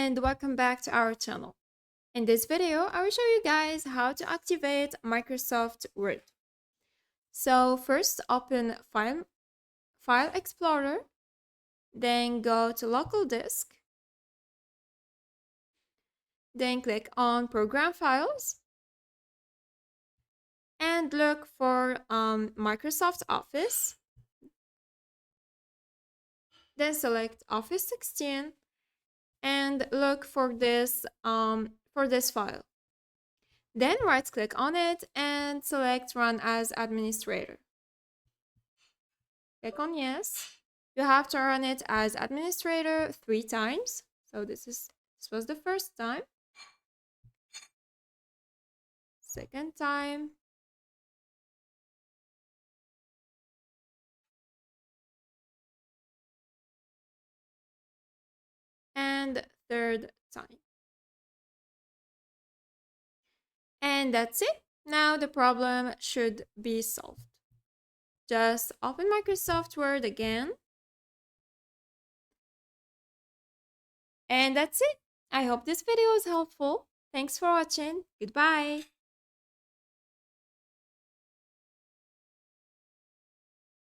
and welcome back to our channel. In this video, I will show you guys how to activate Microsoft Word. So first open File Explorer, then go to Local Disk, then click on Program Files, and look for Microsoft Office. Then select Office 16 and look for this file. Then right-click on it and select Run as Administrator. Click on Yes. You have to run it as administrator 3 times. So this was the first time. Second time. And third time. And that's it. Now the problem should be solved. Just open Microsoft Word again. And that's it. I hope this video was helpful. Thanks for watching. Goodbye.